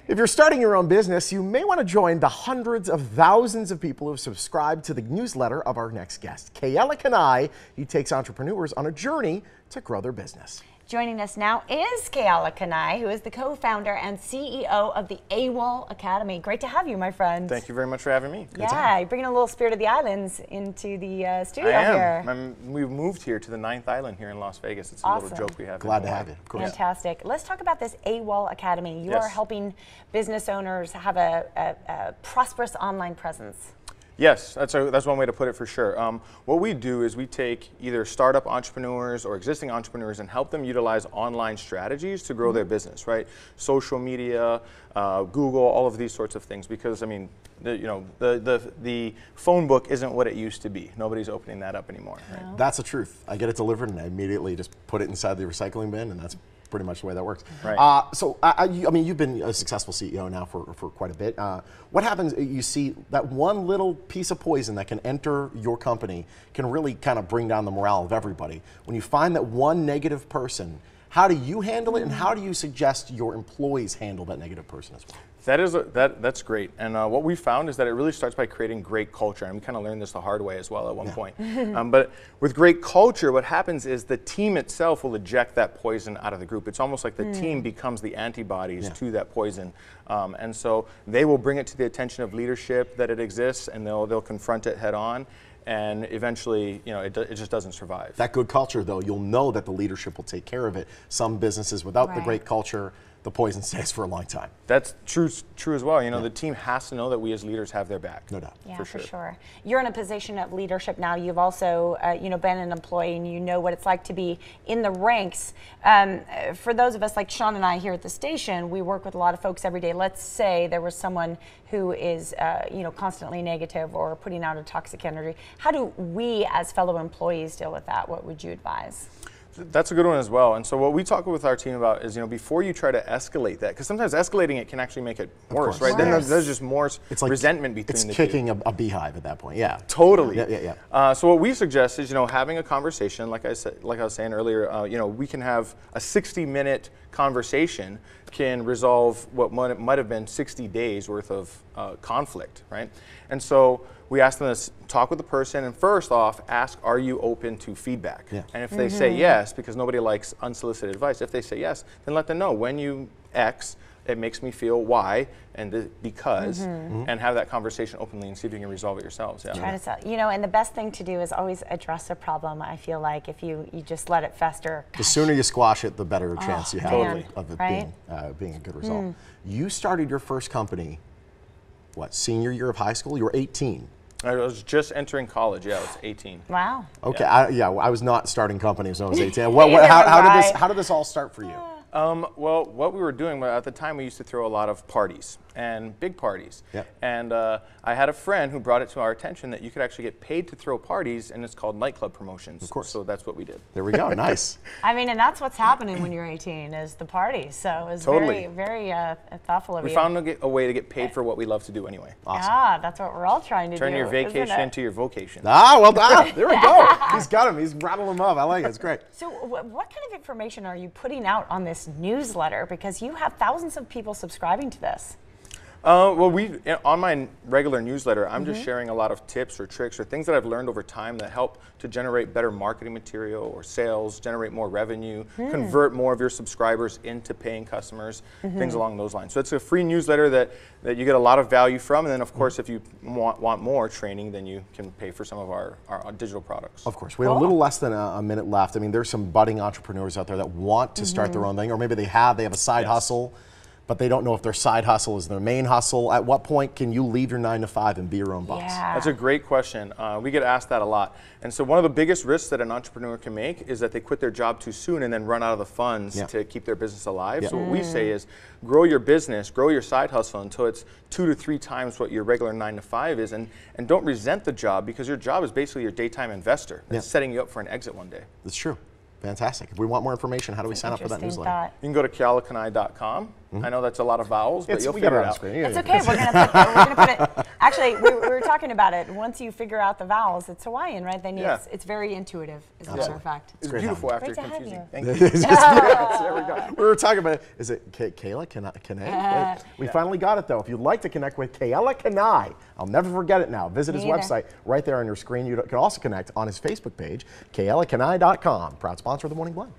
If you're starting your own business, you may want to join the hundreds of thousands of people who have subscribed to the newsletter of our next guest, Keala Kanae. He takes entrepreneurs on a journey to grow their business. Joining us now is Keala Kanae, who is the co-founder and CEO of the AWOL Academy. Great to have you, my friend. Thank you very much for having me. Yeah, you're bringing a little spirit of the islands into the studio here. We've moved here to the 9th island here in Las Vegas. It's a Awesome. little joke we have. Glad to have you, of course. Fantastic. Let's talk about this AWOL Academy. You are helping business owners have a prosperous online presence. Yes, that's one way to put it for sure. What we do is we take either startup entrepreneurs or existing entrepreneurs and help them utilize online strategies to grow their business, right? Social media, Google, all of these sorts of things. Because I mean, the phone book isn't what it used to be. Nobody's opening that up anymore. Right? No. That's the truth. I get it delivered and I immediately just put it inside the recycling bin, and that's pretty much the way that works. Right. So, I mean, you've been a successful CEO now for quite a bit. What happens, you see that one little piece of poison that can enter your company can really kind of bring down the morale of everybody. When you find that one negative person, how do you handle it, and how do you suggest your employees handle that negative person as well? That's great, and what we found is that it really starts by creating great culture, and we kind of learned this the hard way as well at one point. But with great culture, what happens is the team itself will eject that poison out of the group. It's almost like the team becomes the antibodies to that poison, and so they will bring it to the attention of leadership that it exists, and they'll confront it head on. And eventually, it just doesn't survive. That good culture, though, you'll know that the leadership will take care of it. Some businesses, without the great culture, the poison stays for a long time. That's true as well. The team has to know that we as leaders have their back. No doubt. Yeah, for sure. You're in a position of leadership now. You've also, been an employee, and you know what it's like to be in the ranks. For those of us like Sean and I here at the station, we work with a lot of folks every day. Let's say there was someone who is, constantly negative or putting out a toxic energy. How do we as fellow employees deal with that? What would you advise? That's a good one as well. And so what we talk with our team about is, before you try to escalate that, because sometimes escalating it can actually make it worse, right? Then there's just more resentment between the two. It's kicking a beehive at that point, yeah. Totally. Yeah. So what we suggest is, having a conversation, like I was saying earlier, we can have a 60-minute conversation can resolve what might have been 60 days worth of conflict, right? And so we ask them to talk with the person, and first off, ask, are you open to feedback? Yeah. And if they say yes, because nobody likes unsolicited advice, if they say yes, then let them know, when you X, it makes me feel Y, and because, and have that conversation openly and see if you can resolve it yourselves. Yeah. Try to sell, and the best thing to do is always address a problem. I feel like if you just let it fester. The sooner you squash it, the better chance you have of it being a good result. You started your first company, what, senior year of high school? You were 18. I was just entering college. Yeah, I was 18. Wow. Okay. I was not starting companies when I was 18. How did this all start for you? Well, what we were doing at the time, we used to throw a lot of parties, and big parties. Yep. And I had a friend who brought it to our attention that you could actually get paid to throw parties, and it's called Nightclub promotions. Of course. So that's what we did. There we go. Nice. I mean, and that's what's happening when you're 18 is the parties. So it's very, very thoughtful of you. We found a way to get paid for what we love to do anyway. Awesome. Ah, that's what we're all trying to do. Turn your vacation into your vocation. Ah, well done. There we go. He's got him. He's rattled him up. I like it. It's great. So what kind of information are you putting out on this newsletter? Because you have thousands of people subscribing to this. Well, on my regular newsletter, I'm just sharing a lot of tips or tricks or things that I've learned over time that help to generate better marketing material or sales, generate more revenue, convert more of your subscribers into paying customers, things along those lines. So it's a free newsletter that you get a lot of value from, and then of course if you want more training, then you can pay for some of our digital products. Of course. We have a little less than a minute left. I mean, there's some budding entrepreneurs out there that want to start their own thing, or maybe they have a side hustle, but they don't know if their side hustle is their main hustle. At what point can you leave your 9-to-5 and be your own boss? Yeah. That's a great question. We get asked that a lot. And so one of the biggest risks that an entrepreneur can make is that they quit their job too soon and then run out of the funds to keep their business alive. So what we say is grow your business, grow your side hustle until it's 2 to 3 times what your regular 9-to-5 is, and don't resent the job, because your job is basically your daytime investor. It's setting you up for an exit one day. That's true. Fantastic. If we want more information, how do we sign up for that newsletter? You can go to kealakanae.com. I know that's a lot of vowels, but you'll we got figure it it on the out. screen. It's okay. We're gonna put it. Actually, we were talking about it. Once you figure out the vowels, it's Hawaiian, right? Then it's very intuitive, as a matter of fact. It's beautiful after Great to have confusing. you. Thank you. There we go. We were talking about it. Is it Keala Kanae? We finally got it though. If you'd like to connect with Keala Kanae, I'll never forget it now. Visit his website right there on your screen. You can also connect on his Facebook page, kealakanae.com. Proud sponsor of the Morning Blend.